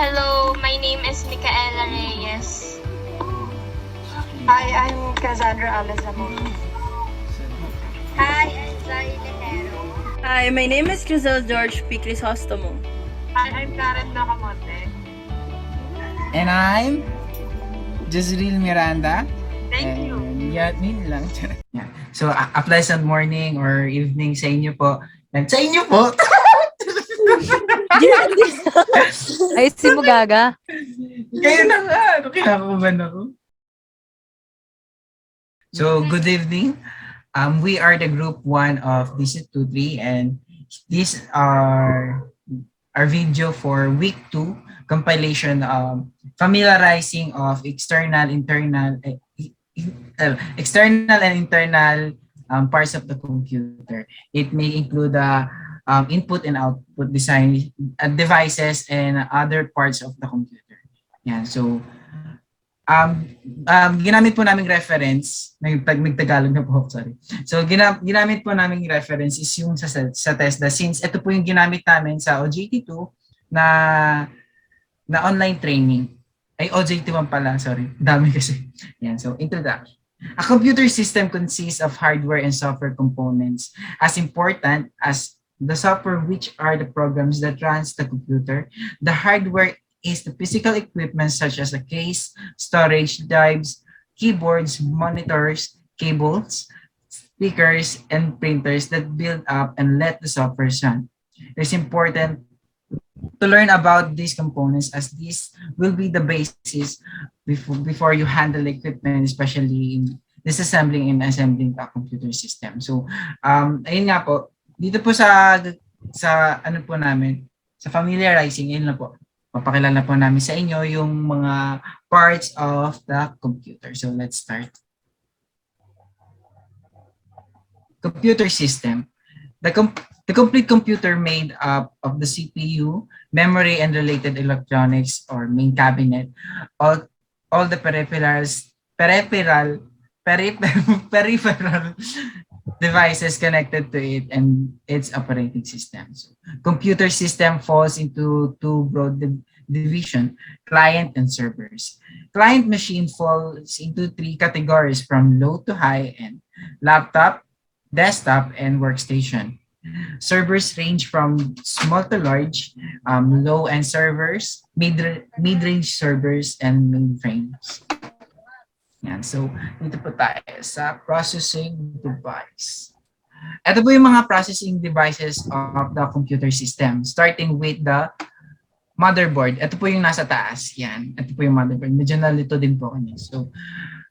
Hello, my name is Micaela Reyes. Hi, I'm Cassandra Alezamon. Hi, I'm Zari Lejero. Hi, my name is Crisel George P. Crisostomo. Hi, I'm Karen Nakamonte. And I'm Jezreel Miranda. Thank you. Yeah, yun lang. Yeah. So, a pleasant morning or evening sa inyo po. And sa inyo po! Ay, si Mugaga. Kayo na nga! Ano, kinakabahan ako? So, good evening. We are the group 1 of DC23 and these are our video for week 2 compilation familiarizing of external and internal parts of the computer. It may include input and output design devices and other parts of the computer. Yeah, so ginamit po naming reference, nagtagalog na po, sorry. So ginamit po naming reference is yung sa TESDA since ito po yung ginamit namin sa OJT2 na online training. Ay, OJT1 pala, sorry. Dami kasi. Yan, so introduction. A computer system consists of hardware and software components. As important as the software, which are the programs that runs the computer, the hardware is the physical equipment such as a case, storage drives, keyboards, monitors, cables, speakers, and printers that build up and let the software run. It's important to learn about these components as these will be the basis before you handle equipment, especially in disassembling and assembling a computer system. So, ayun nga po, dito po sa ano po namin, sa familiarizing, ayun na po, papakilala po namin sa inyo yung mga parts of the computer. So, let's start. Computer system. The complete computer made up of the CPU, memory, and related electronics or main cabinet, all the peripheral devices connected to it and its operating system. So, computer system falls into two broad division, client and servers. Client machine falls into 3 categories from low to high end, laptop, desktop, and workstation. Servers range from small to large, low-end servers, mid-range servers, and mainframes. Yan. So, dito po tayo sa processing device. Ito po yung mga processing devices of the computer system, starting with the motherboard. Ito po yung nasa taas. Yan. Ito po yung motherboard. Medyo nalito din po kanya. So,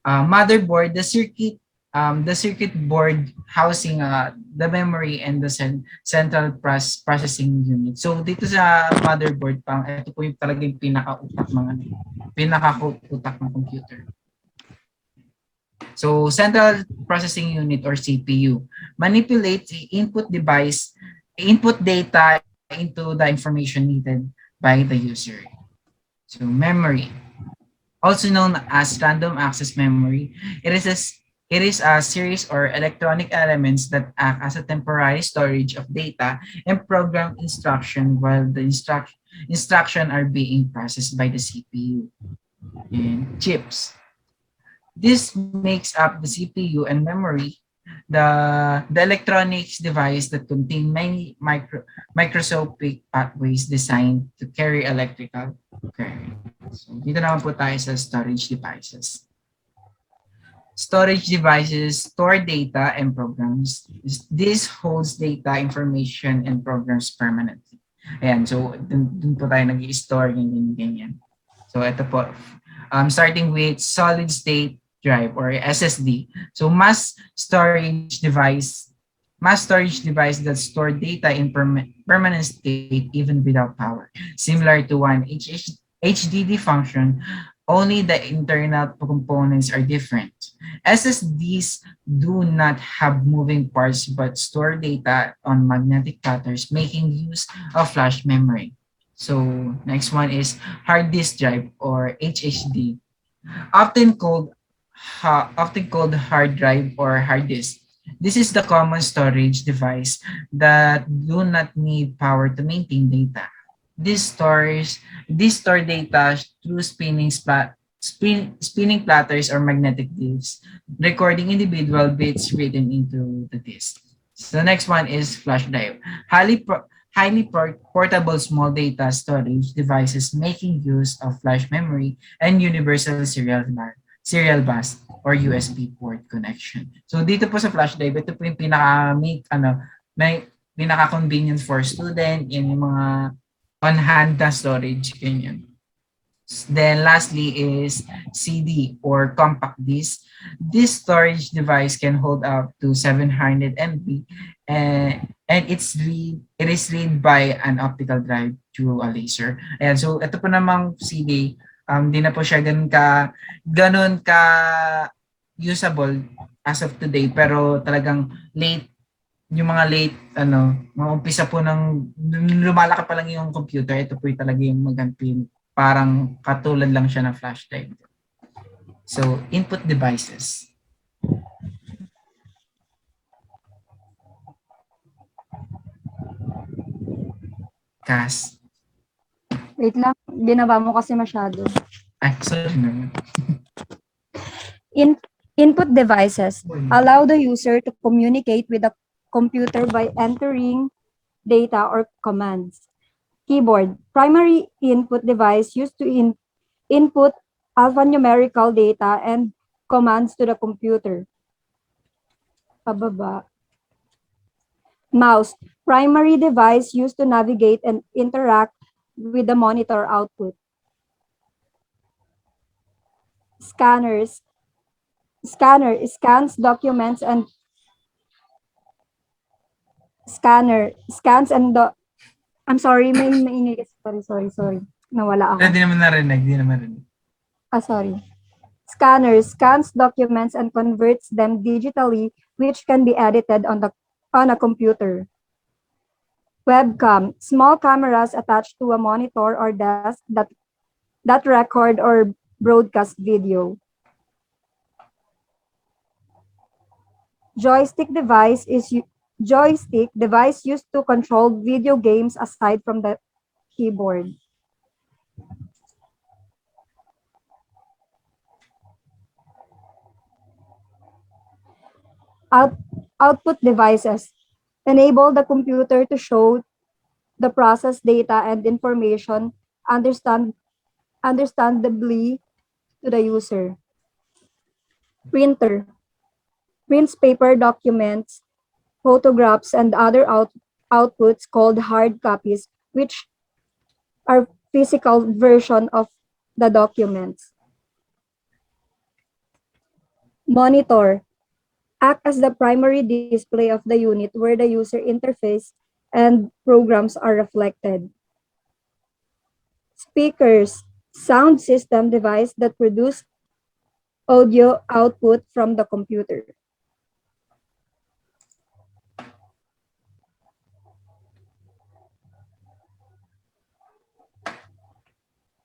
motherboard, the circuit board housing the memory and the central processing unit. So dito sa motherboard ito po yung talagang pinaka-utak ng computer. So central processing unit or CPU manipulates the input data into the information needed by the user. So memory, also known as random access memory, it is a series or electronic elements that act as a temporary storage of data and program instruction while the instruction are being processed by the CPU and chips. This makes up the CPU and memory, the electronics device that contain many microscopic pathways designed to carry electrical current. So, dito naman po tayo sa storage devices. Storage devices store data and programs. This holds data, information, and programs permanently. Ayan, so dun po tayo nag-i-store ganyan. So ito po, starting with solid state drive or SSD. So mass storage device that store data in permanent state even without power. Similar to one HDD function, only the internal components are different. SSDs do not have moving parts but store data on magnetic patterns, making use of flash memory. So next one is hard disk drive or HDD, often called hard drive or hard disk. This is the common storage device that do not need power to maintain data. This store data through spinning platters or magnetic disks, recording individual bits written into the disk. So the next one is flash drive. Highly portable small data storage devices making use of flash memory and universal serial bus or USB port connection. So dito po sa flash drive, ito po yung may pinaka-convenient for student, yung mga on-hand na storage, ganyan. Then lastly is CD or compact disc. This storage device can hold up to 700 MB and it is read by an optical drive through a laser. Ayan, so ito po namang CD, di na po siya ganun ka usable as of today, pero talagang mga umpisa po lumalaki pa lang yung computer, ito po yung talaga yung maganti, parang katulad lang siya ng flash drive. So, input devices. Cas. Wait lang, binaba mo kasi masyado. Ay, sorry naman. Input devices allow the user to communicate with the computer by entering data or commands. Keyboard, primary input device used to input alphanumerical data and commands to the computer. Pababa. Mouse, primary device used to navigate and interact with the monitor output. Scanner scans documents and scans and I'm sorry, may maingay kasi. Sorry. Nawala ako. Di naman narinig. Sorry. Scanner scans documents and converts them digitally, which can be edited on a computer. Webcam, small cameras attached to a monitor or desk that record or broadcast video. Joystick device used to control video games aside from the keyboard. Output devices enable the computer to show the processed data and information understandably to the user. Printer prints paper documents, photographs, and other outputs called hard copies, which are physical version of the documents. Monitor act as the primary display of the unit where the user interface and programs are reflected. Speakers, sound system device that produce audio output from the computer.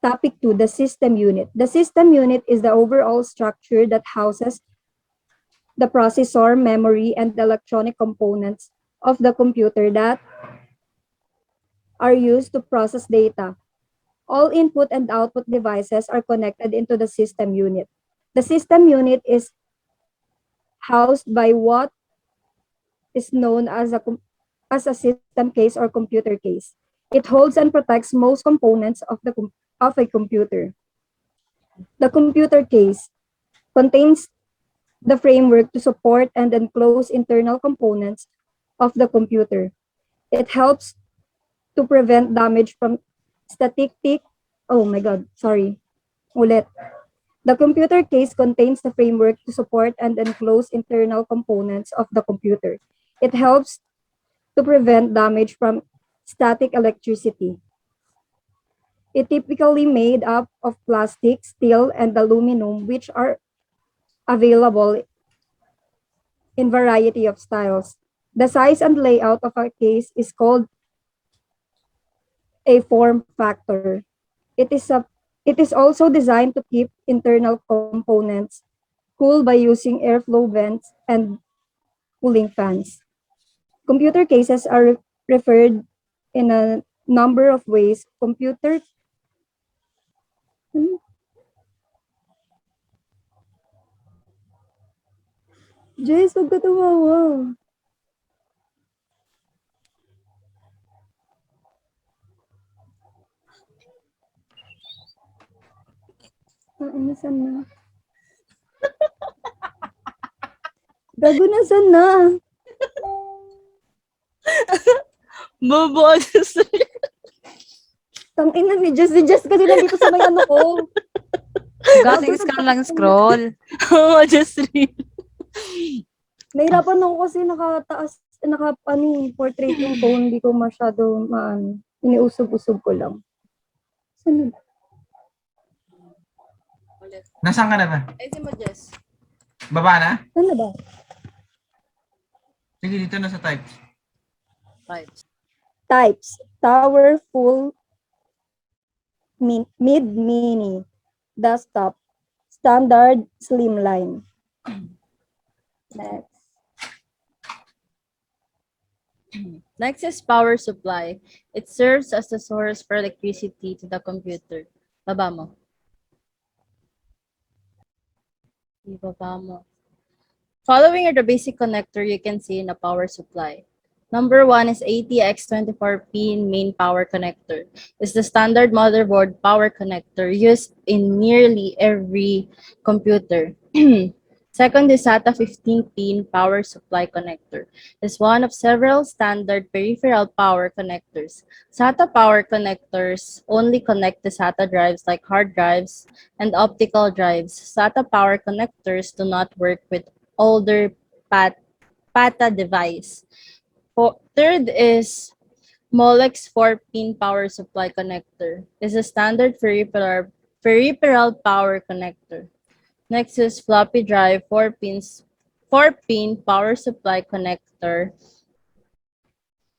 Topic 2, the system unit. The system unit is the overall structure that houses the processor, memory, and electronic components of the computer that are used to process data. All input and output devices are connected into the system unit. The system unit is housed by what is known as a system case or computer case. It holds and protects most components of a computer. The computer case contains the framework to support and enclose internal components of the computer. It helps to prevent damage from The computer case contains the framework to support and enclose internal components of the computer. It helps to prevent damage from static electricity. It typically made up of plastic, steel, and aluminum, which are available in variety of styles. The size and layout of a case is called a form factor. It is also designed to keep internal components cool by using airflow vents and cooling fans. Computer cases are referred in number of ways computer. Hmm? Jess, huwag ka tumawa. Saan na? Gago na, saan na? Bobo just Tangina ni Jess. Si Jess kasi nandito sa may ano ko. Gasing scroll lang scroll. Oo, just read. Nahirapan ako kasi portrait yung phone. Hindi ko masyado iniusog-usog ko lang. Saan na ba? Nasaan ka na ba? Ay, si mo, Jess. Baba na? Saan na ba? Sige, dito na sa types. Types. Types. Tower, full, mid, mini, desktop, standard, slimline. Next. Next is power supply. It serves as the source for electricity to the computer. Baba mo. Ibaba mo. Following are the basic connector you can see in a power supply. Number one is ATX24 pin main power connector. It's the standard motherboard power connector used in nearly every computer. Second is SATA 15-pin power supply connector. It's one of several standard peripheral power connectors. SATA power connectors only connect the SATA drives like hard drives and optical drives. SATA power connectors do not work with older PATA device. Third is Molex 4-pin power supply connector. Is a standard peripheral power connector. Next is floppy drive 4-pin power supply connector.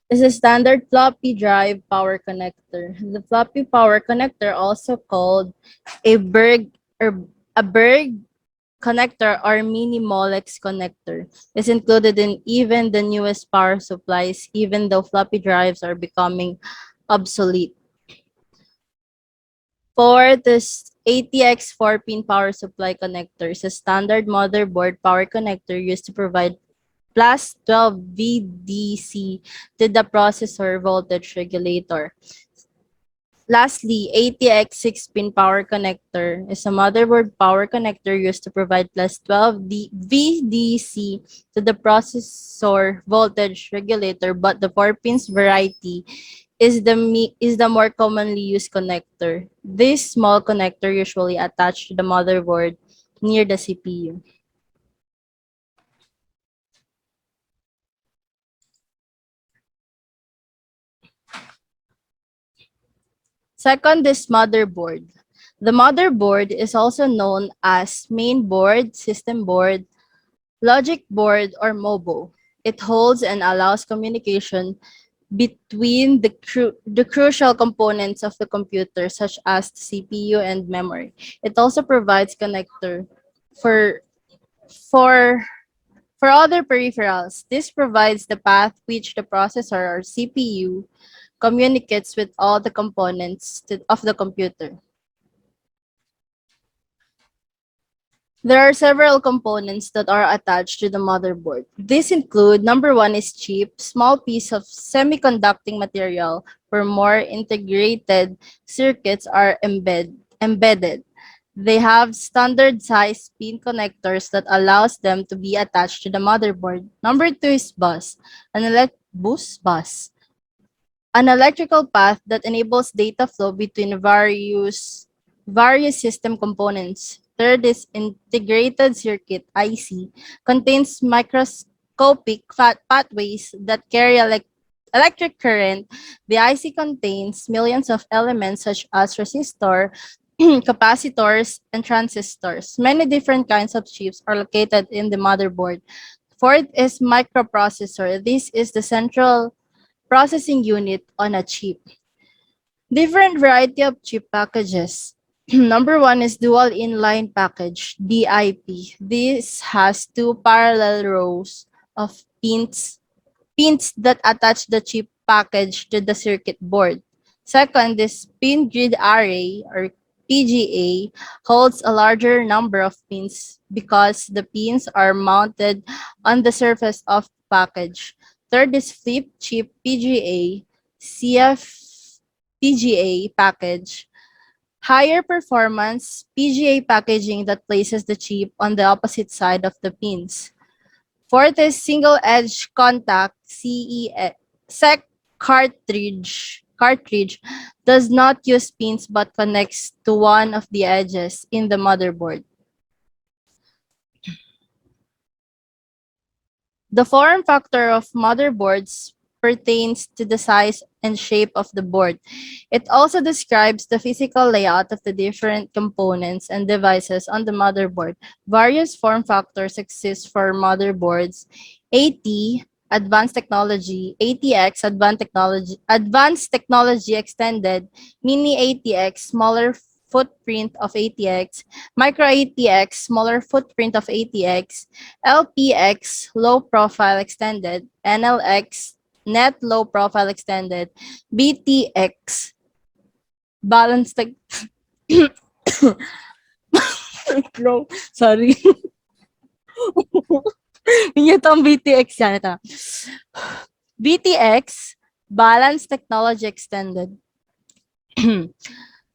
Is a standard floppy drive power connector. The floppy power connector, also called a Berg connector or mini Molex connector, is included in even the newest power supplies, even though floppy drives are becoming obsolete. Fourth is ATX 4-pin power supply connector is a standard motherboard power connector used to provide plus 12 VDC to the processor voltage regulator. Lastly, ATX 6-pin power connector is a motherboard power connector used to provide plus 12 VDC to the processor voltage regulator, but the 4 pins variety is the more commonly used connector. This small connector usually attached to the motherboard near the CPU. Second is motherboard. The motherboard is also known as main board, system board, logic board, or MOBO. It holds and allows communication between the crucial components of the computer, such as the CPU and memory. It also provides connector for for for other peripherals. This provides the path which the processor or CPU communicates with all the components of the computer. There are several components that are attached to the motherboard. These include number one is chip, small piece of semiconducting material where more integrated circuits are embedded. They have standard size pin connectors that allows them to be attached to the motherboard. Number two is bus, bus, an electrical path that enables data flow between various system components. Third is integrated circuit IC, contains microscopic pathways that carry electric current. The IC contains millions of elements such as resistor, capacitors, and transistors. Many different kinds of chips are located in the motherboard. Fourth is microprocessor. This is the central processing unit on a chip. Different variety of chip packages. Number one is dual inline package, DIP. This has two parallel rows of pins that attach the chip package to the circuit board. Second, this pin grid array or PGA holds a larger number of pins because the pins are mounted on the surface of the package. Third is flip chip PGA, CF PGA package. Higher performance PGA packaging that places the chip on the opposite side of the pins. Fourth is single edge contact SEC cartridge does not use pins but connects to one of the edges in the motherboard. The form factor of motherboards pertains to the size and shape of the board. It also describes the physical layout of the different components and devices on the motherboard. Various form factors exist for motherboards. AT, Advanced Technology, ATX, Advanced Technology Extended, Mini ATX, smaller footprint of ATX, Micro ATX, smaller footprint of ATX, LPX, low profile extended, NLX, net low profile extended, BTX, balanced low, sorry. Ito ang BTX yan. Ito. BTX, Balanced Technology Extended.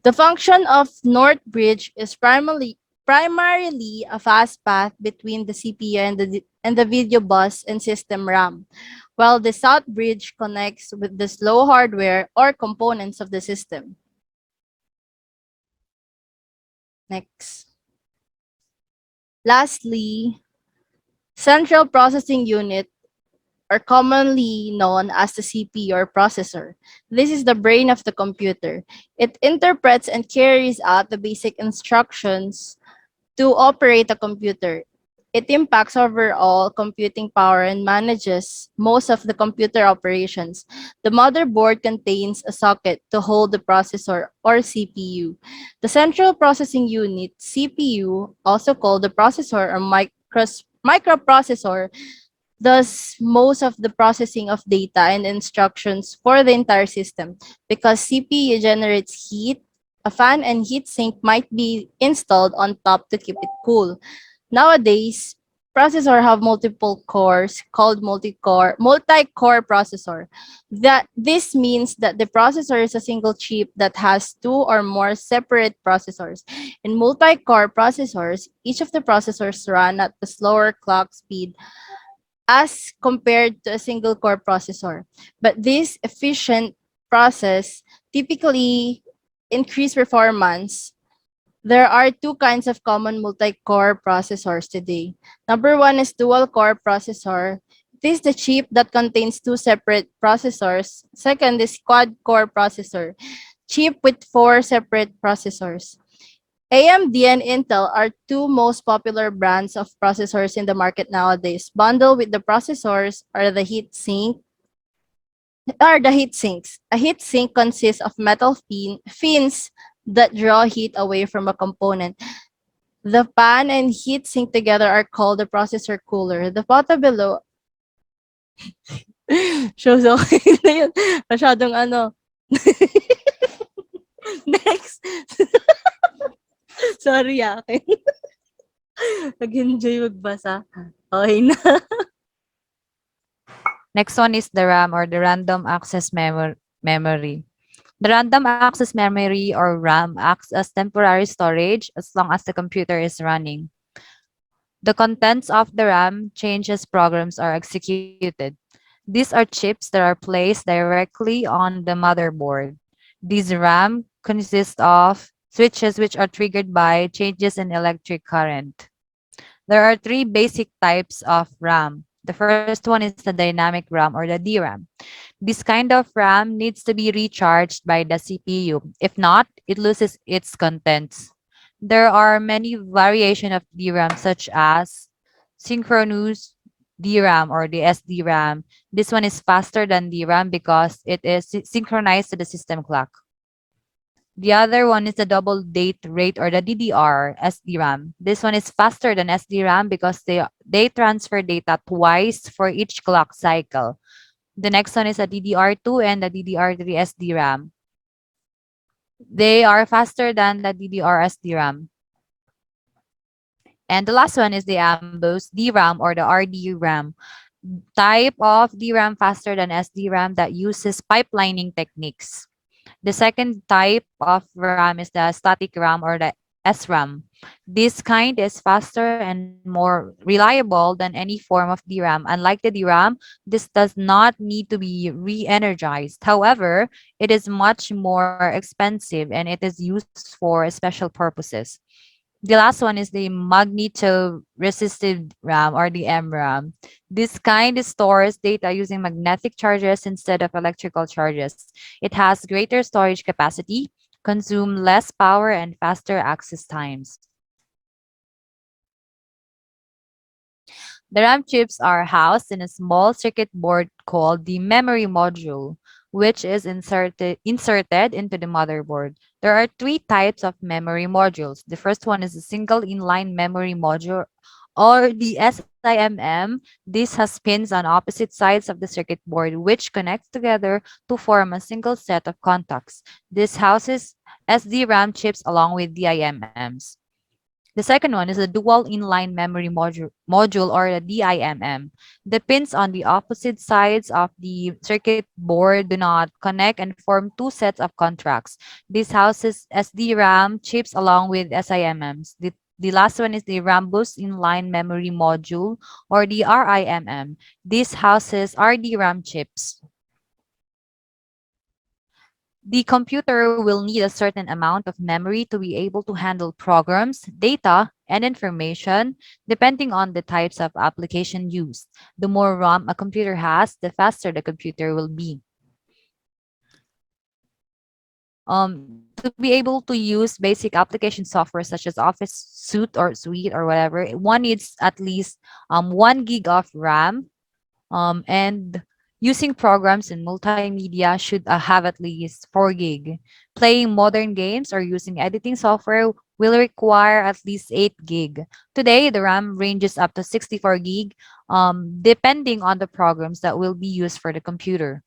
The function of North Bridge is primarily a fast path between the CPU and the video bus and system RAM, while the South Bridge connects with the slow hardware or components of the system. Next. Lastly, Central Processing Unit, or commonly known as the CPU or processor. This is the brain of the computer. It interprets and carries out the basic instructions to operate a computer. It impacts overall computing power and manages most of the computer operations. The motherboard contains a socket to hold the processor or CPU. The central processing unit, CPU, also called the processor or microprocessor, does most of the processing of data and instructions for the entire system. Because CPU generates heat, a fan and heat sink might be installed on top to keep it cool. Nowadays, processors have multiple cores called multi-core processor. That this means that the processor is a single chip that has two or more separate processors. In multi-core processors, each of the processors run at a slower clock speed as compared to a single core processor. But this efficient process typically increase performance. There are two kinds of common multi-core processors today. Number one is dual-core processor. This is the chip that contains two separate processors. Second is quad-core processor, chip with four separate processors. AMD and Intel are two most popular brands of processors in the market nowadays. Bundled with the processors are the heat sinks. A heat sink consists of metal fins that draw heat away from a component. The fan and heat sink together are called the processor cooler. The photo below shows okay na yun. Masyadong ano. Next. Sorry, akin. Nag-enjoy magbasa. Okay na. Next one is the RAM or the random access memory. The random access memory or RAM acts as temporary storage as long as the computer is running. The contents of the RAM change as programs are executed. These are chips that are placed directly on the motherboard. These RAM consist of switches which are triggered by changes in electric current. There are three basic types of RAM. The first one is the dynamic RAM or the DRAM. This kind of RAM needs to be recharged by the CPU. If not, it loses its contents. There are many variations of DRAM such as synchronous DRAM or the SDRAM. This one is faster than DRAM because it is synchronized to the system clock. The other one is the double date rate or the DDR SDRAM. This one is faster than SDRAM because they transfer data twice for each clock cycle. The next one is a DDR2 and the DDR3 SDRAM. They are faster than the DDR SDRAM. And the last one is the AMBOS DRAM or the RDRAM type of DRAM faster than SDRAM that uses pipelining techniques. The second type of RAM is the static RAM or the SRAM. This kind is faster and more reliable than any form of DRAM. Unlike the DRAM, this does not need to be re-energized. However, it is much more expensive and it is used for special purposes. The last one is the magneto-resistive RAM or the MRAM. This kind stores data using magnetic charges instead of electrical charges. It has greater storage capacity, consume less power, and faster access times. The RAM chips are housed in a small circuit board called the memory module, which is inserted into the motherboard. There are three types of memory modules. The first one is a single inline memory module or the SIMM. This has pins on opposite sides of the circuit board which connects together to form a single set of contacts. This houses SD-RAM chips along with DIMMs. The second one is a dual inline memory module or a DIMM. The pins on the opposite sides of the circuit board do not connect and form two sets of contracts. This houses SD-RAM chips along with SIMMs. The last one is the Rambus Inline Memory Module or the RIMM. This houses RDRAM chips. The computer will need a certain amount of memory to be able to handle programs, data, and information depending on the types of application used. The more RAM a computer has, the faster the computer will be. To be able to use basic application software such as Office Suite or whatever, one needs at least 1 gig of RAM and using programs in multimedia should have at least 4 gig. Playing modern games or using editing software will require at least 8 gig. Today, the RAM ranges up to 64 gig, depending on the programs that will be used for the computer.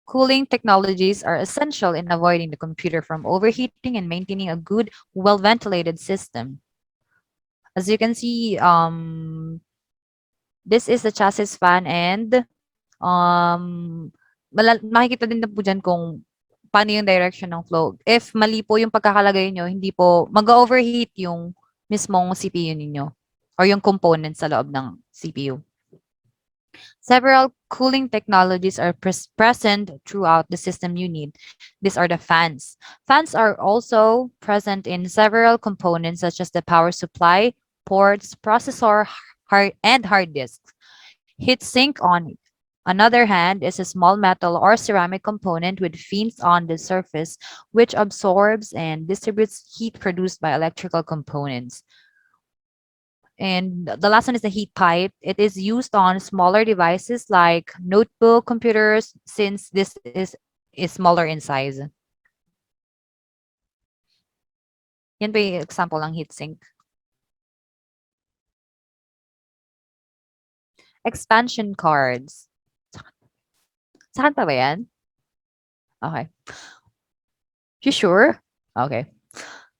Cooling technologies are essential in avoiding the computer from overheating and maintaining a good, well ventilated system. As you can see, this is the chassis fan and makikita din na po diyan kung paano yung direction ng flow. If mali po yung pagkakalagay niyo, hindi po mag-overheat yung mismong CPU ninyo or yung components sa loob ng CPU. Several cooling technologies are present throughout the system you need. These are the fans. Fans are also present in several components such as the power supply, ports, processor, and hard disks. Heat sink on another hand is a small metal or ceramic component with fins on the surface which absorbs and distributes heat produced by electrical components. And the last one is the heat pipe. It is used on smaller devices like notebook computers since this is smaller in size. Yan po yung example ng heatsink. Expansion cards. Saan pa ba yan? Okay. You sure? Okay.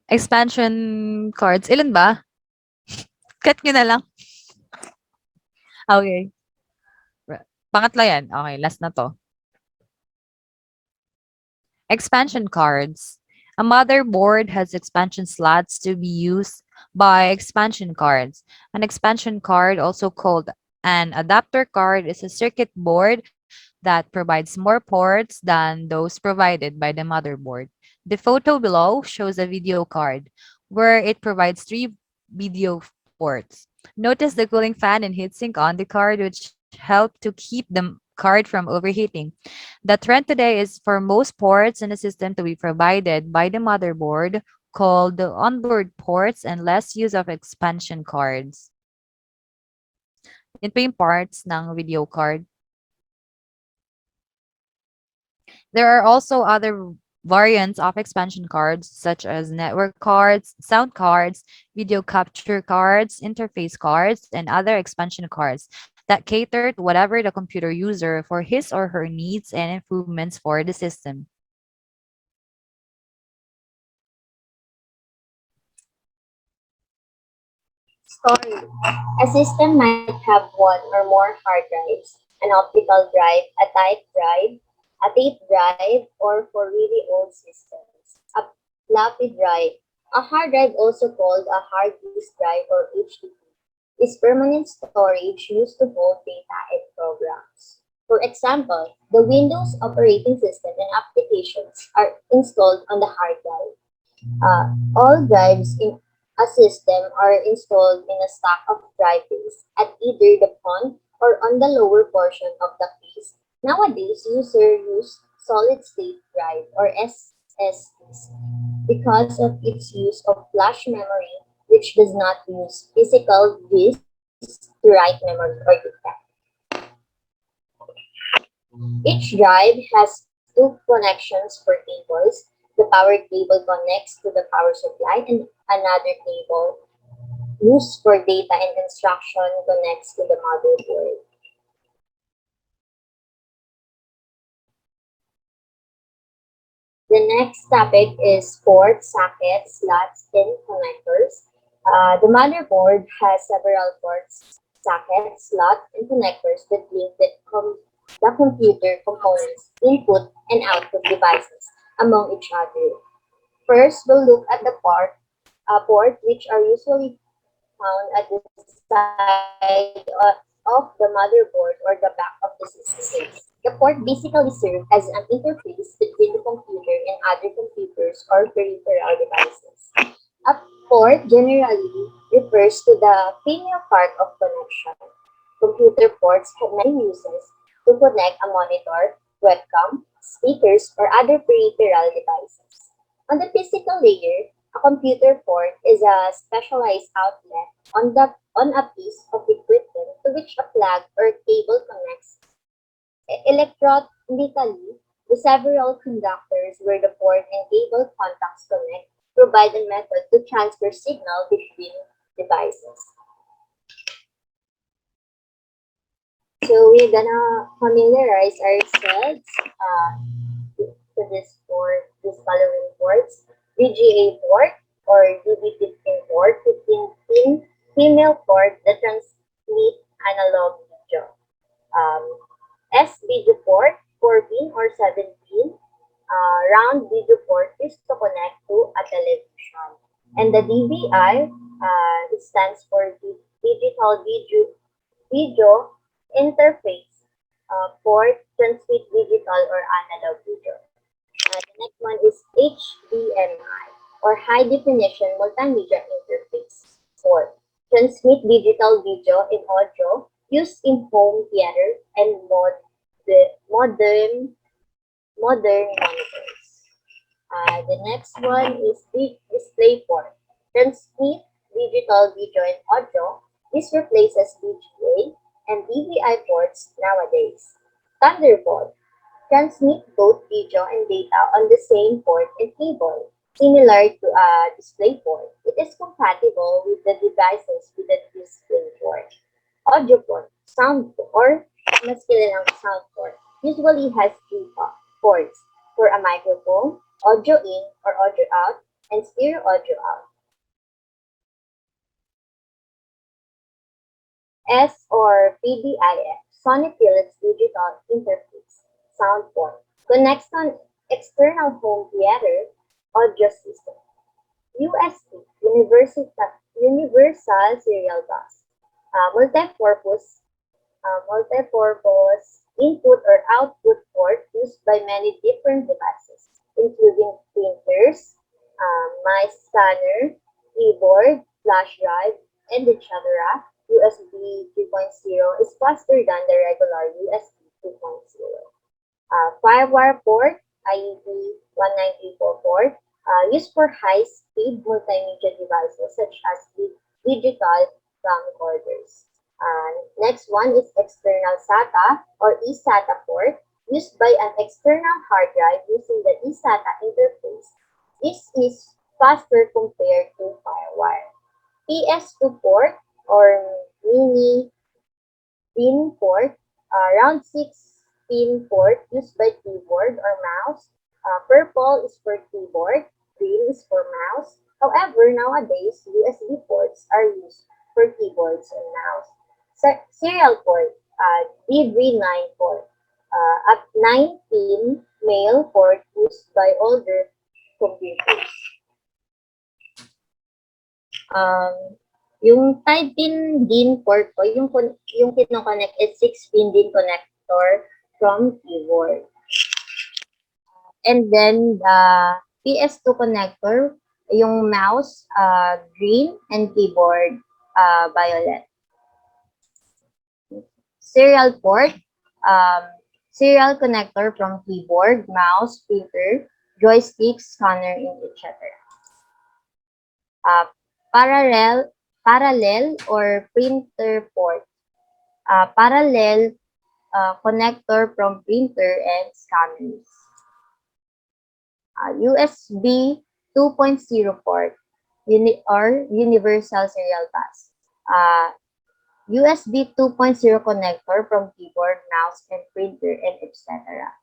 Expansion cards. Ilan ba? Cut nyo na lang. Okay. Pangatlo yan. Okay, last na to. Expansion cards. A motherboard has expansion slots to be used by expansion cards. An expansion card, also called an adapter card, is a circuit board that provides more ports than those provided by the motherboard. The photo below shows a video card where it provides three video ports. Notice the cooling fan and heatsink on the card, which help to keep the card from overheating. The trend today is for most ports in the system to be provided by the motherboard, called the onboard ports, and less use of expansion cards. Yun pa yung parts ng video card. There are also other variants of expansion cards, such as network cards, sound cards, video capture cards, interface cards, and other expansion cards. that cater to whatever the computer user for his or her needs and improvements for the system. Story. A system might have one or more hard drives, an optical drive, a type drive, a tape drive, or for really old systems, a floppy drive. A hard drive, also called a hard disk drive or HDD, is permanent storage used to hold data and programs. For example, the Windows operating system and applications are installed on the hard drive. All drives in a system are installed in a stack of drive bays at either the front or on the lower portion of the case. Nowadays, users use solid state drive or SSDs because of its use of flash memory, which does not use physical disks to write memory or data. Each drive has two connections for cables. The power cable connects to the power supply, and another cable used for data and instruction connects to the motherboard. The next topic is port, sockets, slots, and connectors. The motherboard has several ports, sockets, slots, and connectors that link the computer components, input and output devices among each other. First, we'll look at the port, which are usually found at the side of the motherboard or the back of the system case. The port basically serves as an interface between the computer and other computers or peripheral devices. A port generally refers to the female part of connection. Computer ports have many uses to connect a monitor, webcam, speakers, or other peripheral devices. On the physical layer, a computer port is a specialized outlet on a piece of equipment to which a plug or cable connects electronically. The several conductors where the port and cable contacts connect provide a method to transfer signal between devices. So we're gonna familiarize ourselves to this following ports. VGA port or DB15 port, 15 pin female port that transmit analog video. Um, S video port, 4 pin or 7 pin. Round video port is to connect to a television. And the DVI, it stands for digital video interface, port transmit digital or analog video. The next one is HDMI or high definition multimedia interface port. Transmit digital video and audio used in home theater and modern monitors. The next one is the DisplayPort. Transmit digital video and audio. This replaces VGA and DVI ports nowadays. Thunderbolt. Transmit both video and data on the same port and cable. Similar to a DisplayPort, it is compatible with the devices with a DisplayPort. Audio port, sound or mas kilalang sound port, usually has ports for a microphone, audio in or audio out, and stereo audio out. S or PDIF, Sony Philips Digital Interface, sound port, connects on external home theater audio system. USB, Universal Serial Bus, multi-purpose input or output port used by many different devices, including printers, my scanner, keyboard, flash drive, and etc. USB 3.0 is faster than the regular USB 2.0. Firewire port, IEP 1934 port, used for high-speed multimedia devices such as digital camcorders. Next one is external SATA or eSATA port, used by an external hard drive using the eSATA interface. This is faster compared to Firewire. PS2 port or mini pin port, round 6 pin port used by keyboard or mouse. Purple is for keyboard, green is for mouse. However, nowadays, USB ports are used for keyboards and mouse. Serial port, DV9 port, at 9 pin male port used by older computers. Um, yung 5-pin DIN port ko, yung kinoconnect is 6-pin DIN connector from keyboard. And then the PS2 connector, yung mouse green and keyboard violet. Serial port, um, serial connector from keyboard, mouse, printer, joystick, scanner, and etc. Uh, parallel or printer port. Parallel connector from printer and scanners. USB 2.0 port or universal serial bus. USB 2.0 connector from keyboard, mouse, and printer, and etc.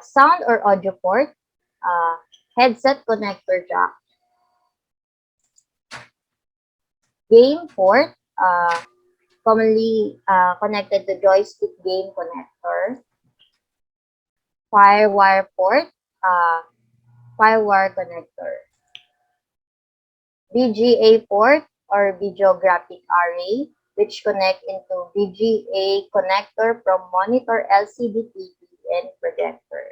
Sound or audio port, headset connector jack, game port, commonly connected to joystick game connector, firewire port, firewire connector, VGA port or video graphic array, which connect into VGA connector from monitor, LCD TV, and projector.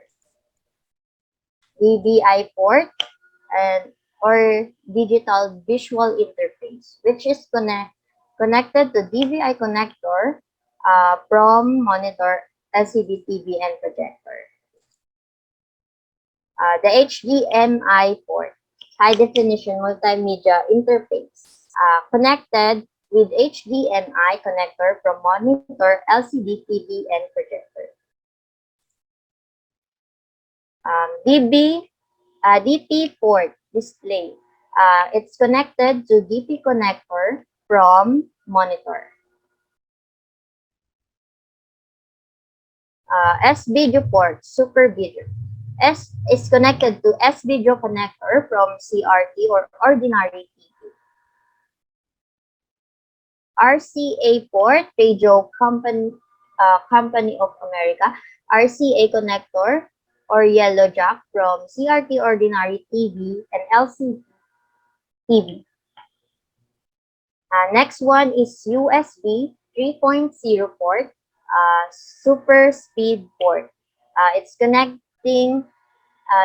DVI port and or digital visual interface, which is connected to DVI connector from monitor, LCD TV, and projector. The HDMI port, high definition multimedia interface, connected with HDMI connector from monitor, LCD TV, and projector. DP port display. It's connected to DP connector from monitor. S-video port, super video. S is connected to S-video connector from CRT or ordinary TV. RCA port, Radio Company of America. RCA connector or yellow jack from CRT ordinary TV and LCD TV. Next one is USB 3.0 port, super speed port. It's connecting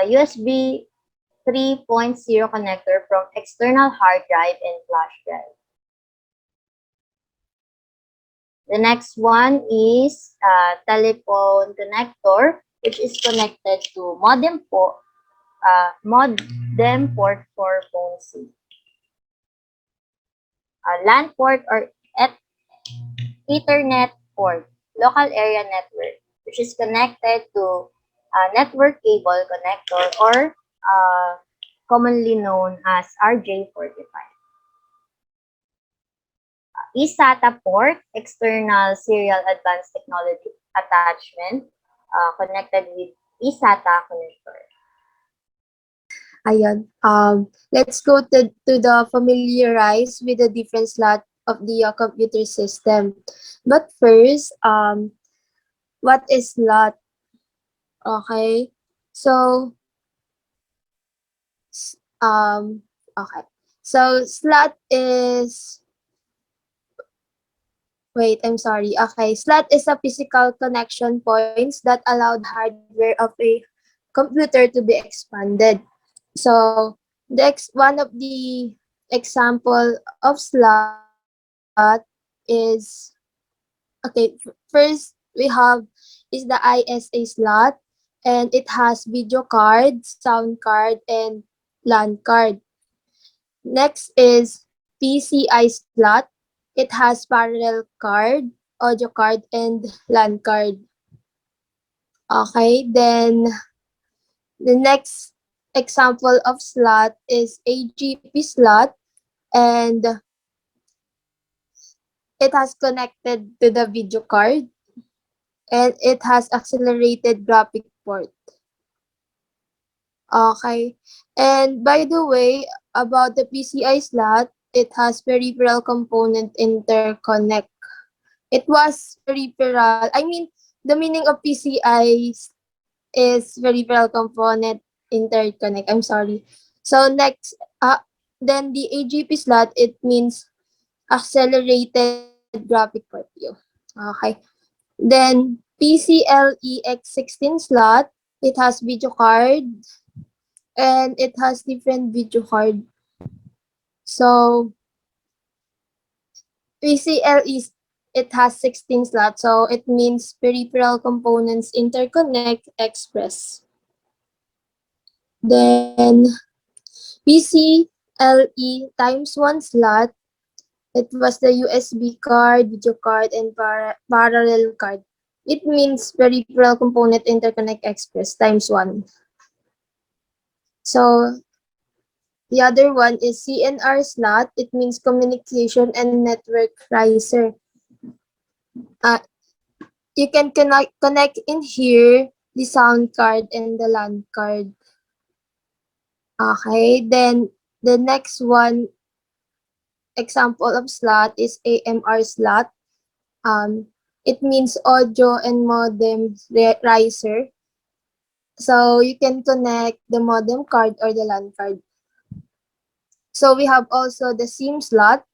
USB 3.0 connector from external hard drive and flash drive. The next one is telephone connector, which is connected to modem port for phone SIM. LAN port or Ethernet port, local area network, which is connected to network cable connector or commonly known as RJ45. eSATA port, external serial advanced technology attachment, connected with eSATA connector. Ayan. Let's go to the familiarize with the different slot of the computer system. But first, what is slot? Okay. So, okay. So, slot is, wait, I'm sorry. Okay. Slot is a physical connection points that allow the hardware of a computer to be expanded. So, one of the example of slot is, okay, first we have is the ISA slot, and it has video card, sound card, and LAN card. Next is PCI slot. It has parallel card, audio card, and LAN card. Okay, then the next example of slot is AGP slot, and it has connected to the video card, and it has accelerated graphic port. Okay. And by the way, about the PCI slot, it has peripheral component interconnect. It was peripheral. I mean, the meaning of PCI is peripheral component interconnect. I'm sorry. So next, then the AGP slot, it means accelerated graphic part view. Okay. Then PCLEX16 slot, it has video card and it has different video card. So PCL is it has 16 slots, so it means peripheral components interconnect express. Then PCLE times one slot, it was the USB card, video card, and parallel card. It means peripheral component interconnect express times one. So the other one is CNR slot. It means communication and network riser. Uh, you can connect in here the sound card and the LAN card. Okay, then the next one example of slot is AMR slot. It means audio and modem riser. So you can connect the modem card or the LAN card. So we have also the SIM slot.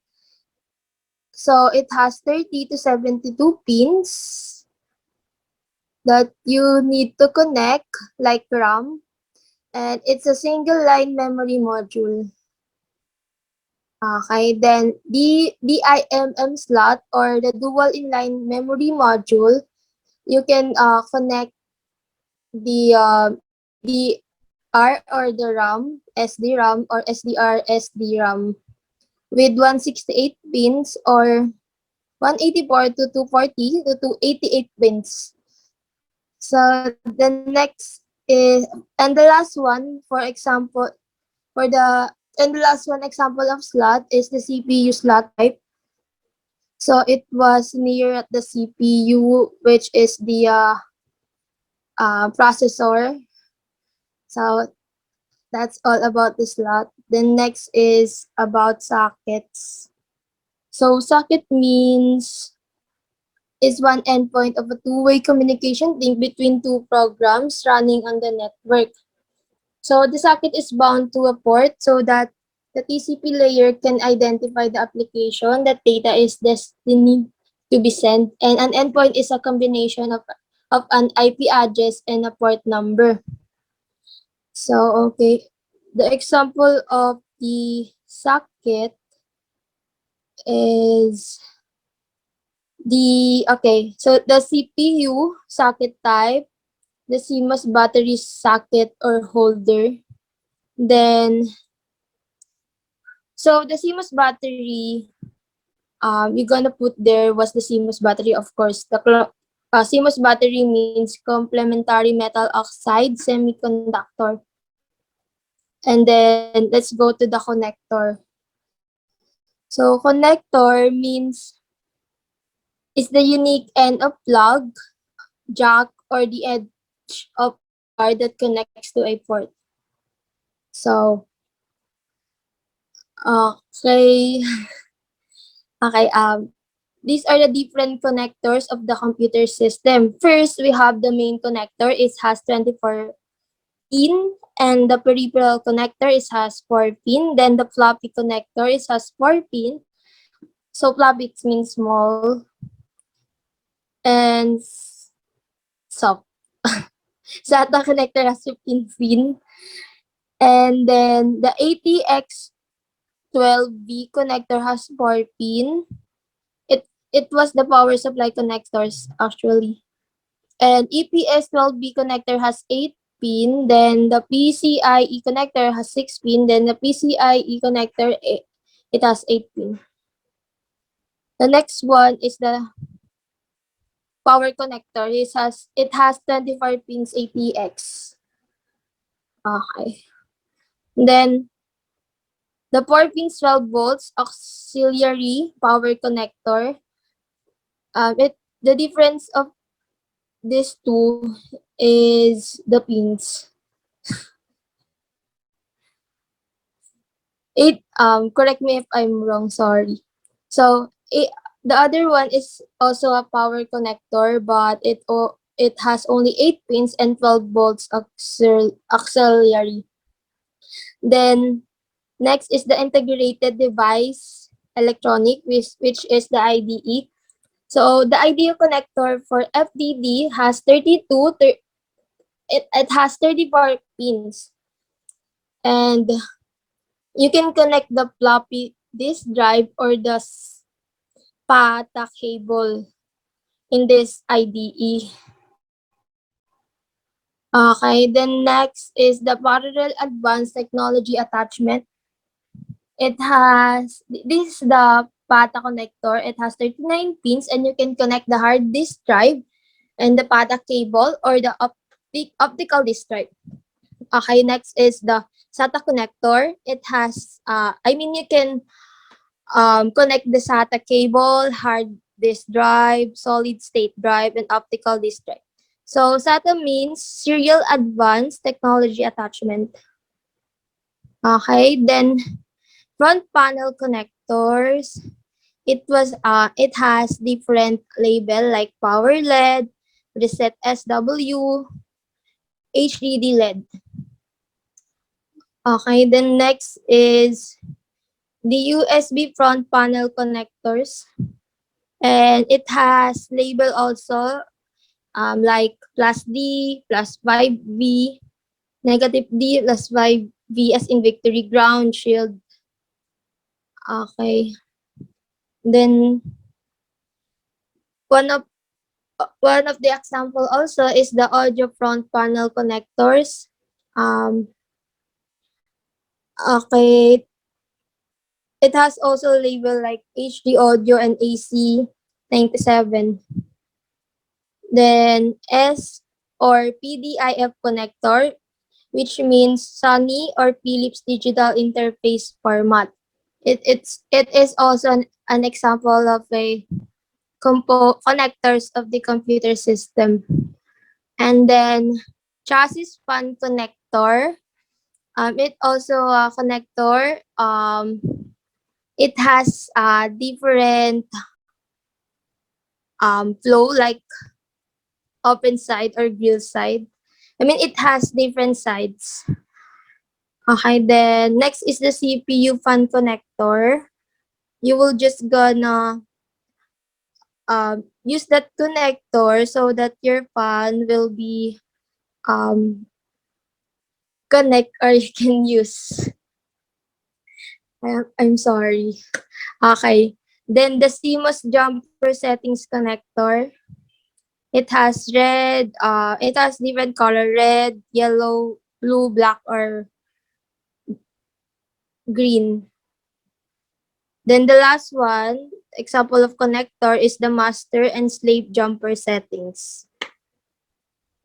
So it has 30 to 72 pins that you need to connect like RAM, and it's a single line memory module. Okay, then the DIMM slot or the dual inline memory module, you can connect the DDR or the RAM, SD RAM or SDR SDRAM with 168 pins or 184 to 240 to 288 pins. So the next is, and the last one, for example, and the last one example of slot is the CPU slot type. So it was near at the CPU, which is the processor. So that's all about the slot. Then next is about sockets. So socket means is one endpoint of a two-way communication link between two programs running on the network. So the socket is bound to a port so that the TCP layer can identify the application that data is destined to be sent. And an endpoint is a combination of an IP address and a port number. So, okay, the example of the socket is so the CPU socket type, the CMOS battery socket or holder. Then, so the CMOS battery, you're gonna put there was the CMOS battery, of course. The CMOS battery means complementary metal oxide semiconductor. And then let's go to the connector. So connector means is the unique end of plug, jack, or the edge of a wire that connects to a port. So, okay. Okay, these are the different connectors of the computer system. First, we have the main connector. It has 24 pin, and the peripheral connector is has 4 pin. Then the floppy connector is has 4 pin. So floppy means small and soft. SATA connector has 15 pin. And then the ATX12V connector has 4 pin. It was the power supply connectors actually. And EPS12B connector has 8 pin. Then the PCIe connector has 6 pin. Then the PCIe connector, it has 8 pin. The next one is the power connector. It has 24 pins ATX. Okay. Then the 4 pins 12 volts auxiliary power connector. The difference of these two is the pins. Correct me if I'm wrong, sorry. So the other one is also a power connector, but it has only 8 pins and 12 volts auxiliary. Then next is the integrated device electronic, which is the IDE. So the IDE connector for FDD has 32, it has 34 pins, and you can connect the floppy disk drive or the SPATA cable in this IDE. Okay, then next is the parallel advanced technology attachment. This is the PATA connector. It has 39 pins and you can connect the hard disk drive and the PATA cable or the optical disk drive. Okay, next is the SATA connector. You can connect the SATA cable, hard disk drive, solid state drive, and optical disk drive. So SATA means Serial Advanced Technology Attachment. Okay, then front panel connectors. It has different label like power LED, reset SW, HDD LED. Okay, then next is the USB front panel connectors. And it has label also like plus D, plus 5V, negative D, plus 5V as in victory ground shield. Okay. Then one of one of the example also is the audio front panel connectors. Um, okay. It has also label like HD audio and AC 97. Then S or PDIF connector, which means Sony or Philips digital interface format. It is also an example of a connectors of the computer system. And then chassis fan connector. It also a connector. It has different flow like open side or grill side. It has different sides. Okay, then next is the CPU fan connector. You will just gonna use that connector so that your fan will be connect or you can use. I'm sorry. Okay. Then the CMOS jumper settings connector. It has different color, red, yellow, blue, black, or green. Then the last one, example of connector is the master and slave jumper settings.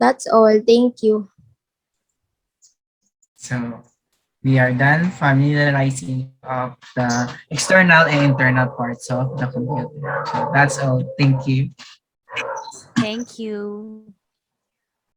That's all. Thank you. So we are done familiarizing you of the external and internal parts of the computer. So that's all. Thank you. Thank you.